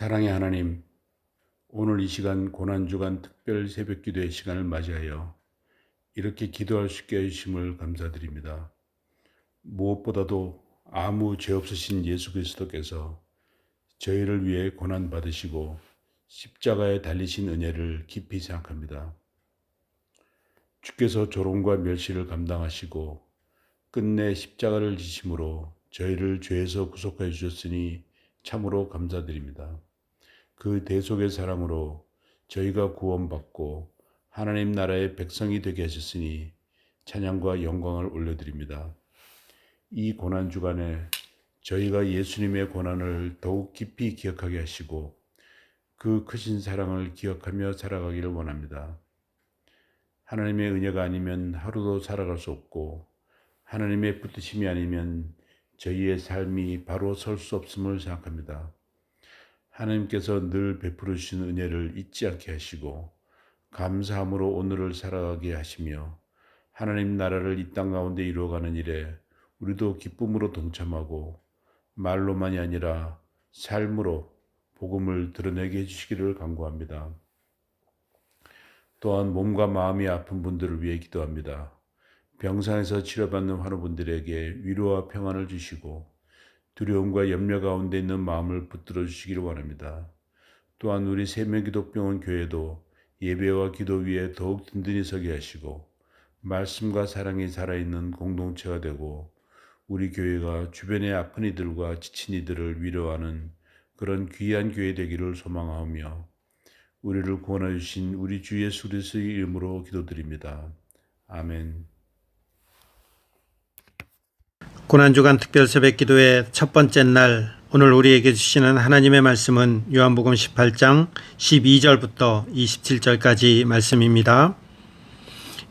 사랑의 하나님, 오늘 이 시간 고난주간 특별 새벽기도의 시간을 맞이하여 이렇게 기도할 수 있게 해주심을 감사드립니다. 무엇보다도 아무 죄 없으신 예수 그리스도께서 저희를 위해 고난받으시고 십자가에 달리신 은혜를 깊이 생각합니다. 주께서 조롱과 멸시를 감당하시고 끝내 십자가를 지심으로 저희를 죄에서 구속하여 주셨으니 참으로 감사드립니다. 그 대속의 사랑으로 저희가 구원받고 하나님 나라의 백성이 되게 하셨으니 찬양과 영광을 올려드립니다. 이 고난주간에 저희가 예수님의 고난을 더욱 깊이 기억하게 하시고 그 크신 사랑을 기억하며 살아가기를 원합니다. 하나님의 은혜가 아니면 하루도 살아갈 수 없고 하나님의 붙드심이 아니면 저희의 삶이 바로 설 수 없음을 생각합니다. 하나님께서 늘 베풀어 주신 은혜를 잊지 않게 하시고 감사함으로 오늘을 살아가게 하시며 하나님 나라를 이 땅 가운데 이루어가는 일에 우리도 기쁨으로 동참하고 말로만이 아니라 삶으로 복음을 드러내게 해주시기를 간구합니다. 또한 몸과 마음이 아픈 분들을 위해 기도합니다. 병상에서 치료받는 환우분들에게 위로와 평안을 주시고 두려움과 염려 가운데 있는 마음을 붙들어 주시기를 원합니다. 또한 우리 세명기독병원 교회도 예배와 기도 위에 더욱 든든히 서게 하시고 말씀과 사랑이 살아있는 공동체가 되고 우리 교회가 주변의 아픈 이들과 지친 이들을 위로하는 그런 귀한 교회 되기를 소망하며 우리를 구원하여 주신 우리 주 예수 그리스도의 이름으로 기도드립니다. 아멘. 고난주간 특별 새벽 기도의 첫 번째 날, 오늘 우리에게 주시는 하나님의 말씀은 요한복음 18장 12절부터 27절까지 말씀입니다.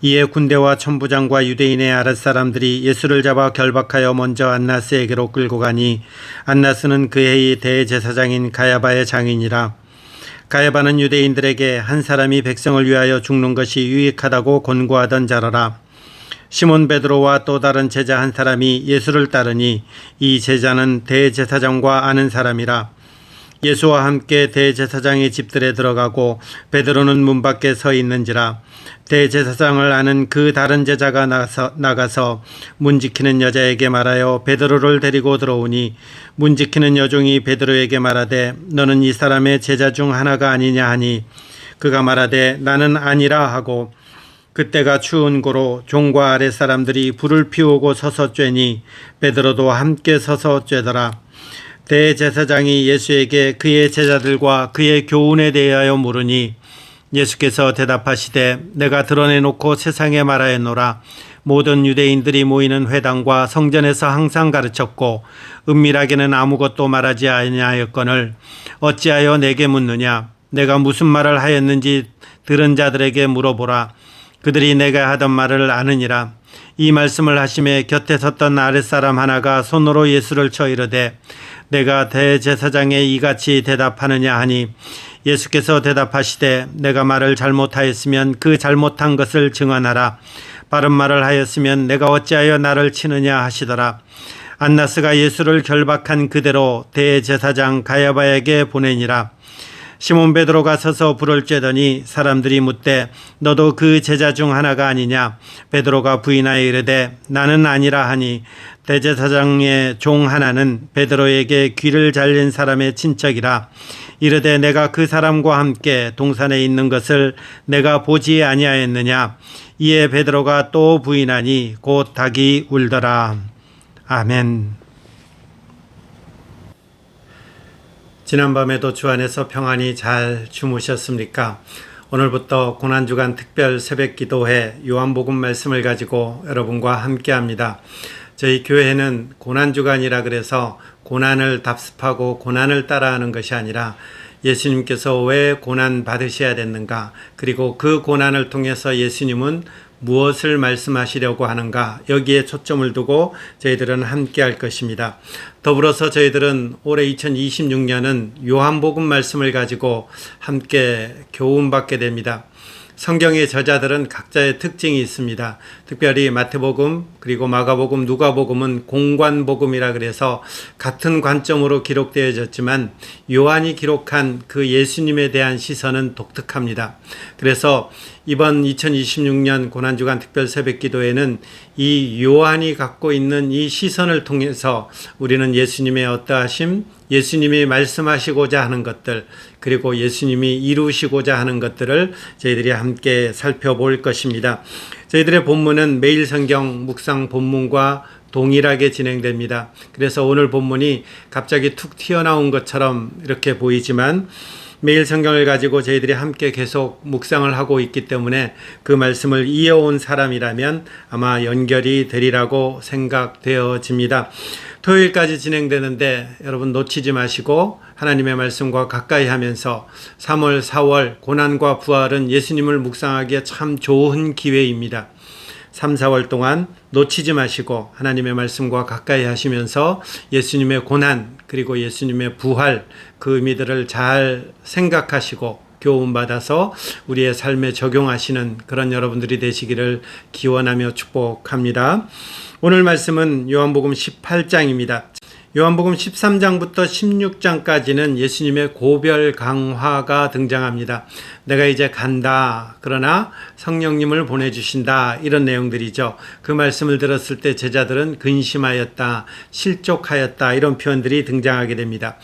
이에 군대와 천부장과 유대인의 아랫사람들이 예수를 잡아 결박하여 먼저 안나스에게로 끌고 가니 안나스는 그 해의 대제사장인 가야바의 장인이라. 가야바는 유대인들에게 한 사람이 백성을 위하여 죽는 것이 유익하다고 권고하던 자라라. 시몬 베드로와 또 다른 제자 한 사람이 예수를 따르니 이 제자는 대제사장과 아는 사람이라. 예수와 함께 대제사장의 집들에 들어가고 베드로는 문 밖에 서 있는지라. 대제사장을 아는 그 다른 제자가 나가서 문 지키는 여자에게 말하여 베드로를 데리고 들어오니 문 지키는 여종이 베드로에게 말하되 너는 이 사람의 제자 중 하나가 아니냐 하니 그가 말하되 나는 아니라 하고 그때가 추운 고로 종과 아랫 사람들이 불을 피우고 서서 쬐니 베드로도 함께 서서 쬐더라. 대제사장이 예수에게 그의 제자들과 그의 교훈에 대하여 물으니 예수께서 대답하시되 내가 드러내놓고 세상에 말하였노라. 모든 유대인들이 모이는 회당과 성전에서 항상 가르쳤고 은밀하게는 아무것도 말하지 아니하였거늘 어찌하여 내게 묻느냐. 내가 무슨 말을 하였는지 들은 자들에게 물어보라. 그들이 내가 하던 말을 아느니라. 이 말씀을 하심에 곁에 섰던 아랫사람 하나가 손으로 예수를 쳐 이르되 내가 대제사장에 이같이 대답하느냐 하니 예수께서 대답하시되 내가 말을 잘못하였으면 그 잘못한 것을 증언하라. 바른 말을 하였으면 내가 어찌하여 나를 치느냐 하시더라. 안나스가 예수를 결박한 그대로 대제사장 가야바에게 보내니라. 시몬 베드로가 서서 불을 쬐더니 사람들이 묻되 너도 그 제자 중 하나가 아니냐. 베드로가 부인하여 이르되 나는 아니라 하니 대제사장의 종 하나는 베드로에게 귀를 잘린 사람의 친척이라. 이르되 내가 그 사람과 함께 동산에 있는 것을 내가 보지 아니하였느냐. 이에 베드로가 또 부인하니 곧 닭이 울더라. 아멘. 지난밤에도 주 안에서 평안히 잘 주무셨습니까? 오늘부터 고난주간 특별 새벽기도회 요한복음 말씀을 가지고 여러분과 함께합니다. 저희 교회는 고난주간이라 그래서 고난을 답습하고 고난을 따라하는 것이 아니라 예수님께서 왜 고난 받으셔야 됐는가, 그리고 그 고난을 통해서 예수님은 무엇을 말씀하시려고 하는가, 여기에 초점을 두고 저희들은 함께 할 것입니다. 더불어서 저희들은 올해 2026년은 요한복음 말씀을 가지고 함께 교훈받게 됩니다. 성경의 저자들은 각자의 특징이 있습니다. 특별히 마태복음, 그리고 마가복음, 누가복음은 공관복음이라 그래서 같은 관점으로 기록되어졌지만 요한이 기록한 그 예수님에 대한 시선은 독특합니다. 그래서 이번 2026년 고난주간 특별 새벽기도에는 이 요한이 갖고 있는 이 시선을 통해서 우리는 예수님의 어떠하심, 예수님이 말씀하시고자 하는 것들, 그리고 예수님이 이루시고자 하는 것들을 저희들이 함께 살펴볼 것입니다. 저희들의 본문은 매일 성경 묵상 본문과 동일하게 진행됩니다. 그래서 오늘 본문이 갑자기 툭 튀어나온 것처럼 이렇게 보이지만 매일 성경을 가지고 저희들이 함께 계속 묵상을 하고 있기 때문에 그 말씀을 이어온 사람이라면 아마 연결이 되리라고 생각되어집니다. 토요일까지 진행되는데 여러분 놓치지 마시고 하나님의 말씀과 가까이 하면서 3월, 4월 고난과 부활은 예수님을 묵상하기에 참 좋은 기회입니다. 3, 4월 동안 놓치지 마시고 하나님의 말씀과 가까이 하시면서 예수님의 고난, 그리고 예수님의 부활, 그 의미들을 잘 생각하시고 교훈받아서 우리의 삶에 적용하시는 그런 여러분들이 되시기를 기원하며 축복합니다. 오늘 말씀은 요한복음 18장입니다. 요한복음 13장부터 16장까지는 예수님의 고별 강화가 등장합니다. 내가 이제 간다, 그러나 성령님을 보내주신다, 이런 내용들이죠. 그 말씀을 들었을 때 제자들은 근심하였다, 실족하였다, 이런 표현들이 등장하게 됩니다.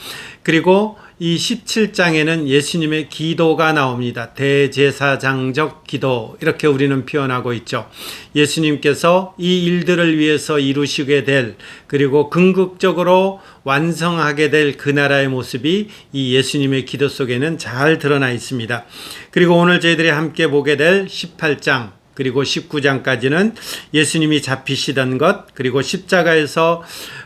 그리고 이 17장에는 예수님의 기도가 나옵니다. 대제사장적 기도, 이렇게 우리는 표현하고 있죠. 예수님께서 이 일들을 위해서 이루시게 될, 그리고 궁극적으로 완성하게 될 그 나라의 모습이 이 예수님의 기도 속에는 잘 드러나 있습니다. 그리고 오늘 저희들이 함께 보게 될 18장 그리고 19장까지는 예수님이 잡히시던 것, 그리고 십자가에서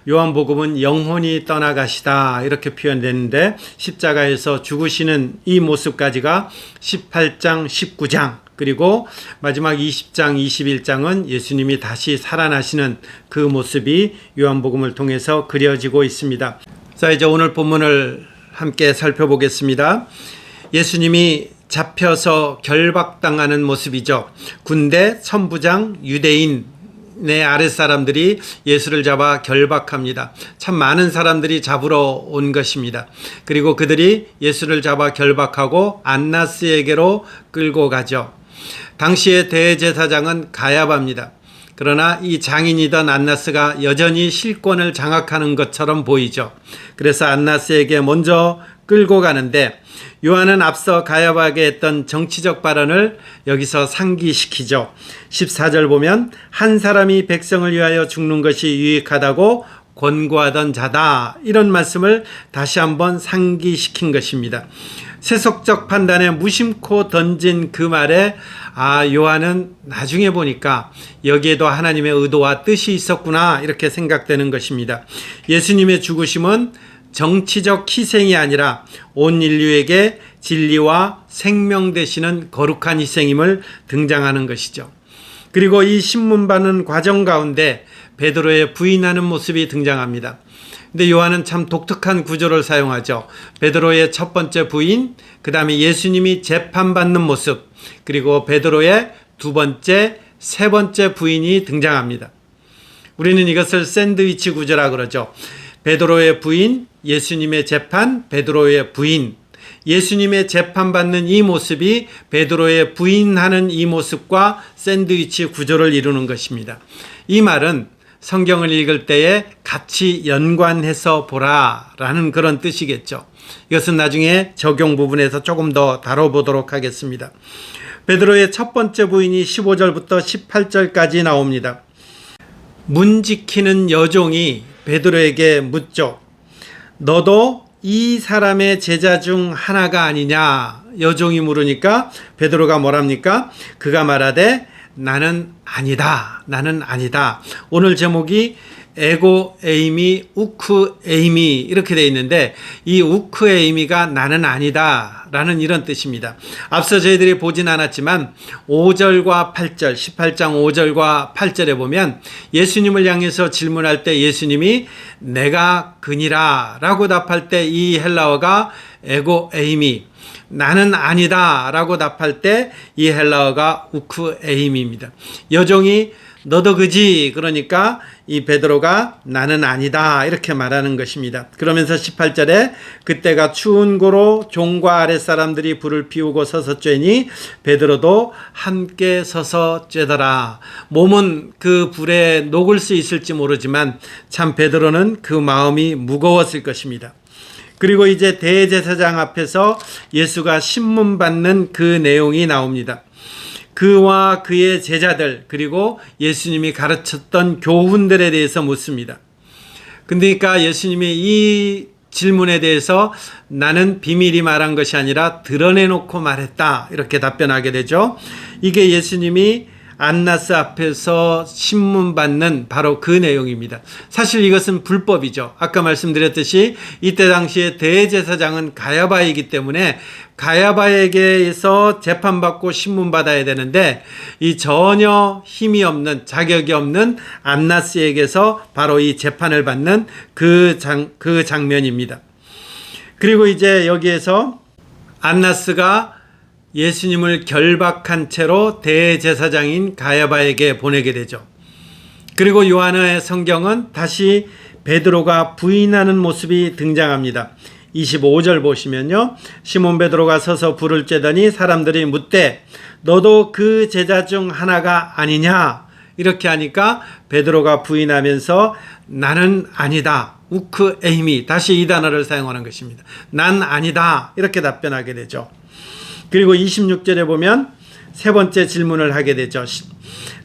요한복음은 영혼이 떠나가시다 이렇게 표현되는데 십자가에서 죽으시는 이 모습까지가 18장, 19장, 그리고 마지막 20장, 21장은 예수님이 다시 살아나시는 그 모습이 요한복음을 통해서 그려지고 있습니다. 자, 이제 오늘 본문을 함께 살펴보겠습니다. 예수님이 잡혀서 결박당하는 모습이죠. 군대, 천부장, 유대인의 아랫사람들이 예수를 잡아 결박합니다. 참 많은 사람들이 잡으러 온 것입니다. 그리고 그들이 예수를 잡아 결박하고 안나스에게로 끌고 가죠. 당시의 대제사장은 가야바입니다. 그러나 이 장인이던 안나스가 여전히 실권을 장악하는 것처럼 보이죠. 그래서 안나스에게 먼저 끌고 가는데 요한은 앞서 가야바에게 했던 정치적 발언을 여기서 상기시키죠. 14절 보면 한 사람이 백성을 위하여 죽는 것이 유익하다고 권고하던 자다, 이런 말씀을 다시 한번 상기시킨 것입니다. 세속적 판단에 무심코 던진 그 말에 요한은 나중에 보니까 여기에도 하나님의 의도와 뜻이 있었구나, 이렇게 생각되는 것입니다. 예수님의 죽으심은 정치적 희생이 아니라 온 인류에게 진리와 생명 되시는 거룩한 희생임을 등장하는 것이죠. 그리고 이 신문 받는 과정 가운데 베드로의 부인하는 모습이 등장합니다. 근데 요한은 참 독특한 구조를 사용하죠. 베드로의 첫 번째 부인, 그 다음에 예수님이 재판받는 모습, 그리고 베드로의 두 번째, 세 번째 부인이 등장합니다. 우리는 이것을 샌드위치 구조라 그러죠. 베드로의 부인, 예수님의 재판, 베드로의 부인. 예수님의 재판받는 이 모습이 베드로의 부인하는 이 모습과 샌드위치 구조를 이루는 것입니다. 이 말은 성경을 읽을 때에 같이 연관해서 보라라는 그런 뜻이겠죠. 이것은 나중에 적용 부분에서 조금 더 다뤄보도록 하겠습니다. 베드로의 첫 번째 부인이 15절부터 18절까지 나옵니다. 문 지키는 여종이 베드로에게 묻죠. 너도 이 사람의 제자 중 하나가 아니냐? 여종이 물으니까 베드로가 뭐랍니까? 그가 말하되 나는 아니다. 나는 아니다. 오늘 제목이 에고 에이미, 우크 에이미 이렇게 되어 있는데 이 우크 에이미가 나는 아니다 라는 이런 뜻입니다. 앞서 저희들이 보진 않았지만 5절과 8절, 18장 5절과 8절에 보면 예수님을 향해서 질문할 때 예수님이 내가 그니라 라고 답할 때 이 헬라어가 에고 에이미, 나는 아니다 라고 답할 때 이 헬라어가 우크 에이미입니다. 여종이 너도 그지? 그러니까 이 베드로가 나는 아니다 이렇게 말하는 것입니다. 그러면서 18절에 그때가 추운 고로 종과 아랫사람들이 불을 피우고 서서 쬐니 베드로도 함께 서서 쬐더라. 몸은 그 불에 녹을 수 있을지 모르지만 참 베드로는 그 마음이 무거웠을 것입니다. 그리고 이제 대제사장 앞에서 예수가 신문받는 그 내용이 나옵니다. 그와 그의 제자들 그리고 예수님이 가르쳤던 교훈들에 대해서 묻습니다. 그러니까 예수님이 이 질문에 대해서 나는 비밀이 말한 것이 아니라 드러내놓고 말했다 이렇게 답변하게 되죠. 이게 예수님이 안나스 앞에서 신문받는 바로 그 내용입니다. 사실 이것은 불법이죠. 아까 말씀드렸듯이 이때 당시에 대제사장은 가야바이기 때문에 가야바에게서 재판받고 신문받아야 되는데 이 전혀 힘이 없는 자격이 없는 안나스에게서 바로 이 재판을 받는 그 장면입니다. 그리고 이제 여기에서 안나스가 예수님을 결박한 채로 대제사장인 가야바에게 보내게 되죠. 그리고 요한의 성경은 다시 베드로가 부인하는 모습이 등장합니다. 25절 보시면요. 시몬 베드로가 서서 불을 쬐더니 사람들이 묻되 너도 그 제자 중 하나가 아니냐? 이렇게 하니까 베드로가 부인하면서 나는 아니다. 우크 에이미. 다시 이 단어를 사용하는 것입니다. 난 아니다. 이렇게 답변하게 되죠. 그리고 26절에 보면 세 번째 질문을 하게 되죠.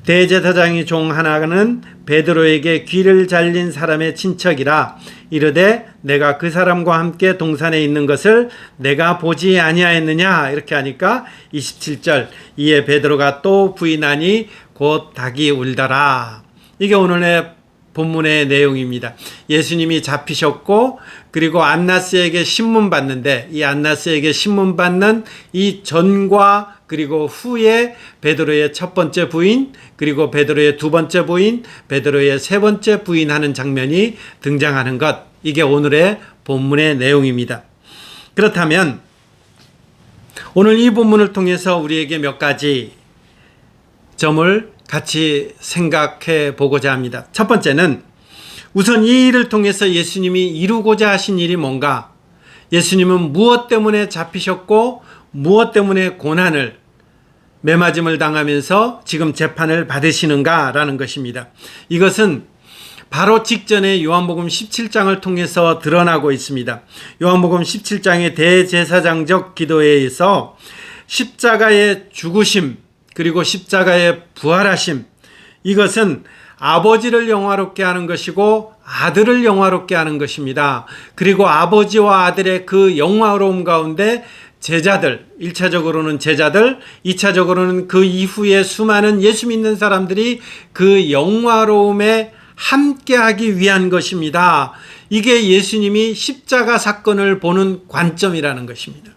대제사장의 종 하나는 베드로에게 귀를 잘린 사람의 친척이라 이르되 내가 그 사람과 함께 동산에 있는 것을 내가 보지 아니하였느냐 이렇게 하니까 27절 이에 베드로가 또 부인하니 곧 닭이 울더라. 이게 오늘의 본문의 내용입니다. 예수님이 잡히셨고 그리고 안나스에게 신문 받는데 이 안나스에게 신문 받는 이 전과 그리고 후에 베드로의 첫 번째 부인 그리고 베드로의 두 번째 부인 베드로의 세 번째 부인하는 장면이 등장하는 것 이게 오늘의 본문의 내용입니다. 그렇다면 오늘 이 본문을 통해서 우리에게 몇 가지 점을 같이 생각해 보고자 합니다. 첫 번째는 우선 이 일을 통해서 예수님이 이루고자 하신 일이 뭔가, 예수님은 무엇 때문에 잡히셨고 무엇 때문에 고난을 매맞음을 당하면서 지금 재판을 받으시는가라는 것입니다. 이것은 바로 직전에 요한복음 17장을 통해서 드러나고 있습니다. 요한복음 17장의 대제사장적 기도에 의해서 십자가의 죽으심 그리고 십자가의 부활하심 이것은 아버지를 영화롭게 하는 것이고 아들을 영화롭게 하는 것입니다. 그리고 아버지와 아들의 그 영화로움 가운데 제자들, 1차적으로는 제자들, 2차적으로는 그 이후에 수많은 예수 믿는 사람들이 그 영화로움에 함께하기 위한 것입니다. 이게 예수님이 십자가 사건을 보는 관점이라는 것입니다.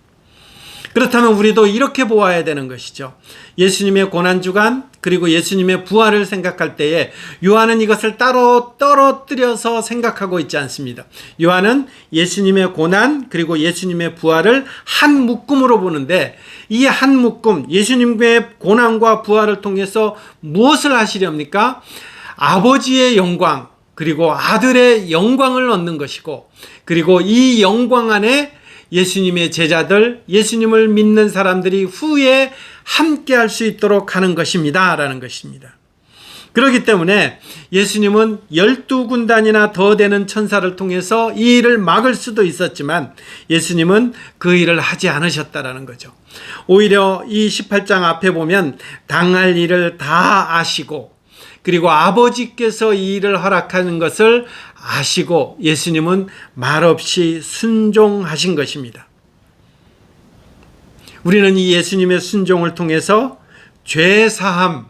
그렇다면 우리도 이렇게 보아야 되는 것이죠. 예수님의 고난주간 그리고 예수님의 부활을 생각할 때에 요한은 이것을 따로 떨어뜨려서 생각하고 있지 않습니다. 요한은 예수님의 고난 그리고 예수님의 부활을 한 묶음으로 보는데, 이 한 묶음, 예수님의 고난과 부활을 통해서 무엇을 하시렵니까? 아버지의 영광 그리고 아들의 영광을 얻는 것이고, 그리고 이 영광 안에 예수님의 제자들, 예수님을 믿는 사람들이 후에 함께 할 수 있도록 하는 것입니다 라는 것입니다. 그렇기 때문에 예수님은 12군단이나 더 되는 천사를 통해서 이 일을 막을 수도 있었지만 예수님은 그 일을 하지 않으셨다라는 거죠. 오히려 이 18장 앞에 보면 당할 일을 다 아시고, 그리고 아버지께서 이 일을 허락하는 것을 아시고 예수님은 말없이 순종하신 것입니다. 우리는 이 예수님의 순종을 통해서 죄사함,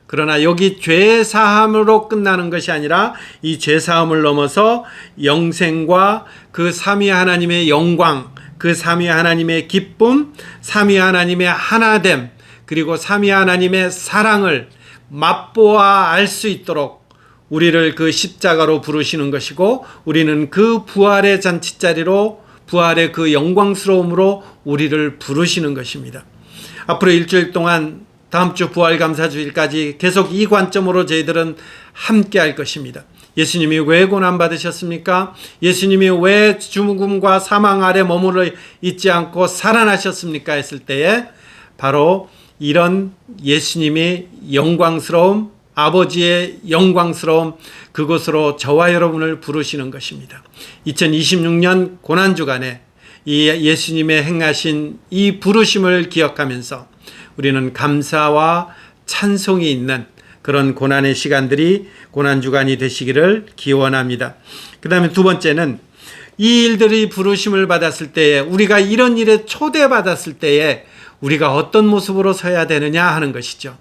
그러나 여기 죄사함으로 끝나는 것이 아니라 이 죄사함을 넘어서 영생과 그 삼위 하나님의 영광, 그 삼위 하나님의 기쁨, 삼위 하나님의 하나됨, 그리고 삼위 하나님의 사랑을 맛보아 알 수 있도록 우리를 그 십자가로 부르시는 것이고, 우리는 그 부활의 잔치자리로, 부활의 그 영광스러움으로 우리를 부르시는 것입니다. 앞으로 일주일 동안 다음 주 부활감사주일까지 계속 이 관점으로 저희들은 함께 할 것입니다. 예수님이 왜 고난받으셨습니까? 예수님이 왜 죽음과 사망 아래 머물러 있지 않고 살아나셨습니까? 했을 때에 바로 이런 예수님의 영광스러움, 아버지의 영광스러움, 그곳으로 저와 여러분을 부르시는 것입니다. 2026년 고난주간에 이 예수님의 행하신 이 부르심을 기억하면서 우리는 감사와 찬송이 있는 그런 고난의 시간들이 고난주간이 되시기를 기원합니다. 그 다음에 두 번째는 이 일들이 부르심을 받았을 때에, 우리가 이런 일에 초대받았을 때에 우리가 어떤 모습으로 서야 되느냐 하는 것이죠.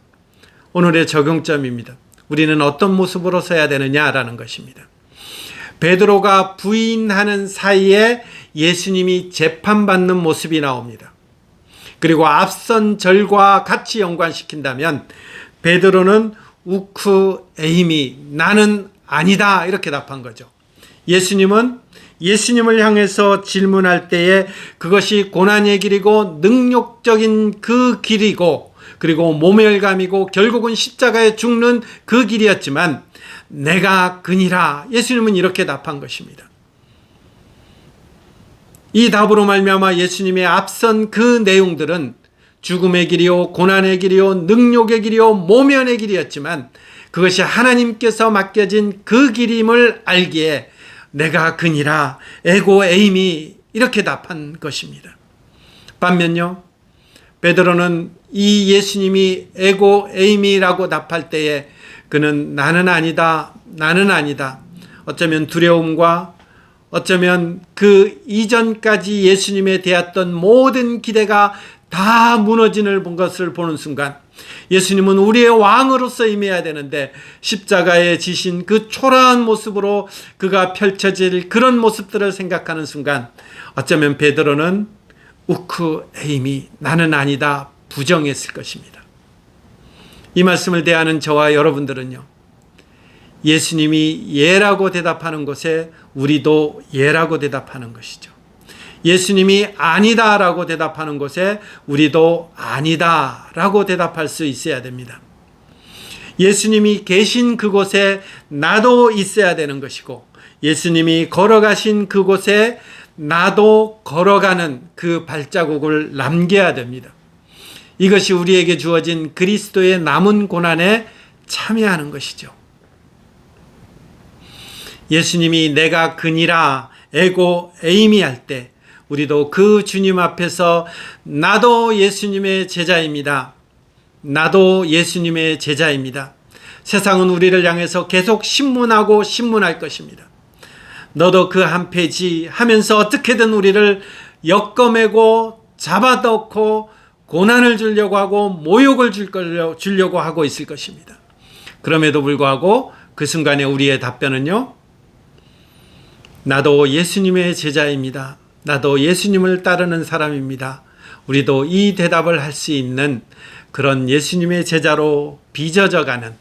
오늘의 적용점입니다. 우리는 어떤 모습으로 서야 되느냐라는 것입니다. 베드로가 부인하는 사이에 예수님이 재판받는 모습이 나옵니다. 그리고 앞선 절과 같이 연관시킨다면 베드로는 우크 에이미, 나는 아니다, 이렇게 답한 거죠. 예수님은 예수님을 향해서 질문할 때에 그것이 고난의 길이고 능욕적인 그 길이고, 그리고 모멸감이고 결국은 십자가에 죽는 그 길이었지만 내가 그니라, 예수님은 이렇게 답한 것입니다. 이 답으로 말미암아 예수님의 앞선 그 내용들은 죽음의 길이요, 고난의 길이요, 능욕의 길이요, 모면의 길이었지만 그것이 하나님께서 맡겨진 그 길임을 알기에 내가 그니라, 에고 에이미, 이렇게 답한 것입니다. 반면요, 베드로는 이 예수님이 에고 에이미라고 답할 때에 그는 나는 아니다, 나는 아니다, 어쩌면 두려움과 어쩌면 그 이전까지 예수님에 대했던 모든 기대가 다 무너지는 것을 보는 순간, 예수님은 우리의 왕으로서 임해야 되는데 십자가에 지신 그 초라한 모습으로 그가 펼쳐질 그런 모습들을 생각하는 순간 어쩌면 베드로는 우크 에이미, 나는 아니다, 부정했을 것입니다. 이 말씀을 대하는 저와 여러분들은요, 예수님이 예라고 대답하는 것에 우리도 예라고 대답하는 것이죠. 예수님이 아니다라고 대답하는 것에 우리도 아니다라고 대답할 수 있어야 됩니다. 예수님이 계신 그곳에 나도 있어야 되는 것이고, 예수님이 걸어가신 그곳에 나도 걸어가는 그 발자국을 남겨야 됩니다. 이것이 우리에게 주어진 그리스도의 남은 고난에 참여하는 것이죠. 예수님이 내가 그니라, 에고 에이미 할 때 우리도 그 주님 앞에서 나도 예수님의 제자입니다, 나도 예수님의 제자입니다, 세상은 우리를 향해서 계속 신문하고 신문할 것입니다. 너도 그 한 페이지 하면서 어떻게든 우리를 엮어매고 잡아넣고 고난을 주려고 하고 모욕을 주려고 하고 있을 것입니다. 그럼에도 불구하고 그 순간에 우리의 답변은요, 나도 예수님의 제자입니다, 나도 예수님을 따르는 사람입니다, 우리도 이 대답을 할 수 있는 그런 예수님의 제자로 빚어져가는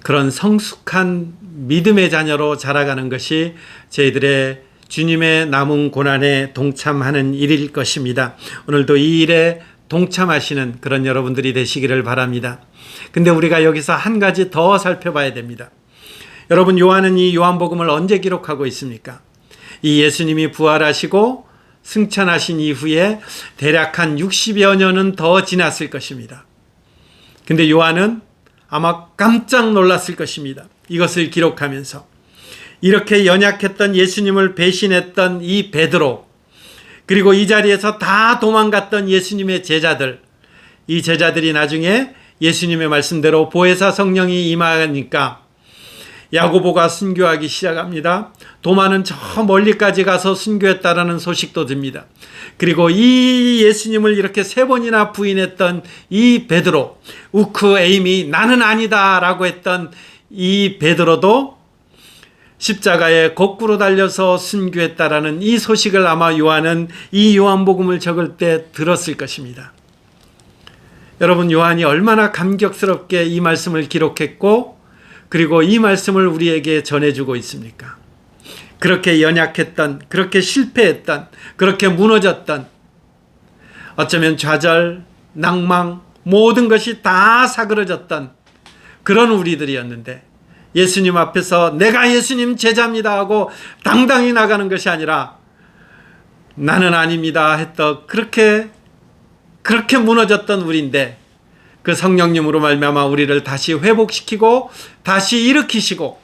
그런 성숙한 믿음의 자녀로 자라가는 것이 저희들의 주님의 남은 고난에 동참하는 일일 것입니다. 오늘도 이 일에 동참하시는 그런 여러분들이 되시기를 바랍니다. 근데 우리가 여기서 한 가지 더 살펴봐야 됩니다. 여러분, 요한은 이 요한복음을 언제 기록하고 있습니까? 이 예수님이 부활하시고 승천하신 이후에 대략 한 60여 년은 더 지났을 것입니다. 근데 요한은 아마 깜짝 놀랐을 것입니다. 이것을 기록하면서 이렇게 연약했던 예수님을 배신했던 이 베드로, 그리고 이 자리에서 다 도망갔던 예수님의 제자들, 이 제자들이 나중에 예수님의 말씀대로 보혜사 성령이 임하니까 야고보가 순교하기 시작합니다. 도마는 저 멀리까지 가서 순교했다라는 소식도 듭니다. 그리고 이 예수님을 이렇게 3번이나 부인했던 이 베드로, 우크 에임이 나는 아니다 라고 했던 이 베드로도 십자가에 거꾸로 달려서 순교했다라는 이 소식을 아마 요한은 이 요한복음을 적을 때 들었을 것입니다. 여러분, 요한이 얼마나 감격스럽게 이 말씀을 기록했고, 그리고 이 말씀을 우리에게 전해주고 있습니까? 그렇게 연약했던, 그렇게 실패했던, 그렇게 무너졌던, 어쩌면 좌절, 낭망, 모든 것이 다 사그러졌던 그런 우리들이었는데, 예수님 앞에서 내가 예수님 제자입니다 하고 당당히 나가는 것이 아니라 나는 아닙니다 했던, 그렇게 무너졌던 우리인데, 그 성령님으로 말미암아 우리를 다시 회복시키고 다시 일으키시고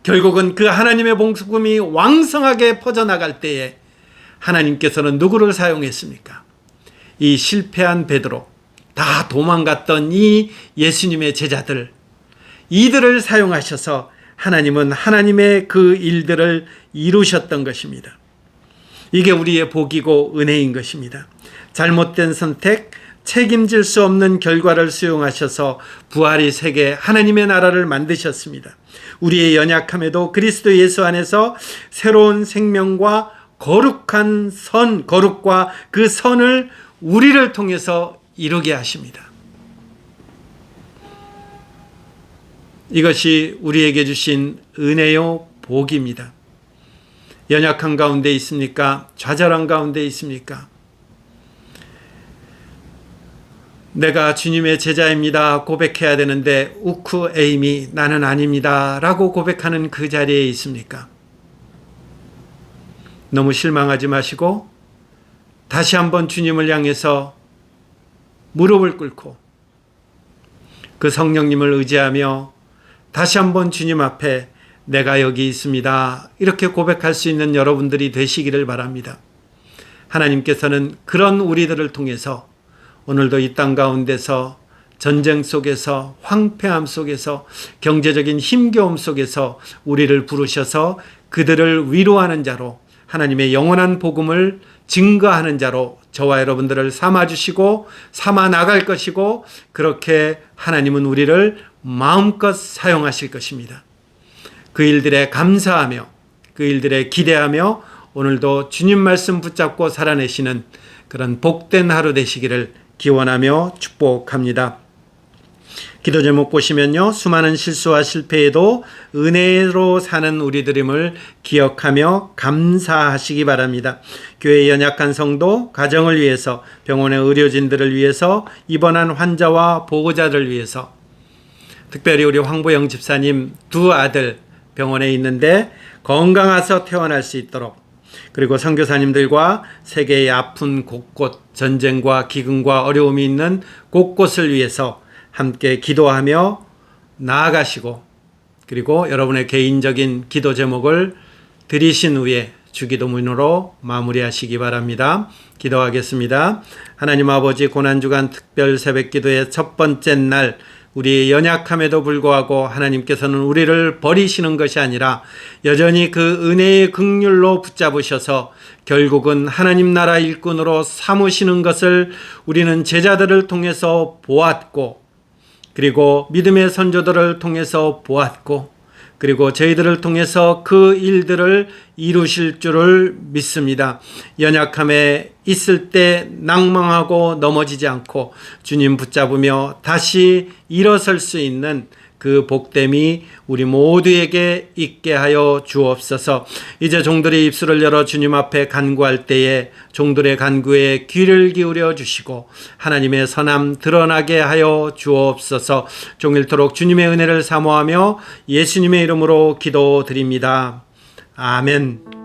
결국은 그 하나님의 복음이 왕성하게 퍼져나갈 때에 하나님께서는 누구를 사용했습니까? 이 실패한 베드로, 다 도망갔던 이 예수님의 제자들, 이들을 사용하셔서 하나님은 하나님의 그 일들을 이루셨던 것입니다. 이게 우리의 복이고 은혜인 것입니다. 잘못된 선택, 책임질 수 없는 결과를 수용하셔서 부활의 세계 하나님의 나라를 만드셨습니다. 우리의 연약함에도 그리스도 예수 안에서 새로운 생명과 거룩한 선, 거룩과 그 선을 우리를 통해서 이루게 하십니다. 이것이 우리에게 주신 은혜요 복입니다. 연약한 가운데 있습니까? 좌절한 가운데 있습니까? 내가 주님의 제자입니다 고백해야 되는데 우크 에임이 나는 아닙니다 라고 고백하는 그 자리에 있습니까? 너무 실망하지 마시고 다시 한번 주님을 향해서 무릎을 꿇고 그 성령님을 의지하며 다시 한번 주님 앞에 내가 여기 있습니다 이렇게 고백할 수 있는 여러분들이 되시기를 바랍니다. 하나님께서는 그런 우리들을 통해서 오늘도 이 땅 가운데서 전쟁 속에서 황폐함 속에서 경제적인 힘겨움 속에서 우리를 부르셔서 그들을 위로하는 자로 하나님의 영원한 복음을 증거하는 자로 저와 여러분들을 삼아주시고 삼아 나갈 것이고 그렇게 하나님은 우리를 마음껏 사용하실 것입니다. 그 일들에 감사하며 그 일들에 기대하며 오늘도 주님 말씀 붙잡고 살아내시는 그런 복된 하루 되시기를 기원하며 축복합니다. 기도 제목 보시면요. 수많은 실수와 실패에도 은혜로 사는 우리들임을 기억하며 감사하시기 바랍니다. 교회의 연약한 성도, 가정을 위해서, 병원의 의료진들을 위해서, 입원한 환자와 보호자를 위해서, 특별히 우리 황보영 집사님 2 아들 병원에 있는데 건강해서 퇴원할 수 있도록, 그리고 선교사님들과 세계의 아픈 곳곳, 전쟁과 기근과 어려움이 있는 곳곳을 위해서 함께 기도하며 나아가시고, 그리고 여러분의 개인적인 기도 제목을 드리신 후에 주기도문으로 마무리하시기 바랍니다. 기도하겠습니다. 하나님 아버지, 고난주간 특별 새벽기도의 첫 번째 날, 우리의 연약함에도 불구하고 하나님께서는 우리를 버리시는 것이 아니라 여전히 그 은혜의 긍휼로 붙잡으셔서 결국은 하나님 나라 일꾼으로 삼으시는 것을 우리는 제자들을 통해서 보았고, 그리고 믿음의 선조들을 통해서 보았고, 그리고 저희들을 통해서 그 일들을 이루실 줄을 믿습니다. 연약함에 있을 때 낭망하고 넘어지지 않고 주님 붙잡으며 다시 일어설 수 있는 그 복됨이 우리 모두에게 있게 하여 주옵소서. 이제 종들의 입술을 열어 주님 앞에 간구할 때에 종들의 간구에 귀를 기울여 주시고 하나님의 선함 드러나게 하여 주옵소서. 종일토록 주님의 은혜를 사모하며 예수님의 이름으로 기도드립니다. 아멘.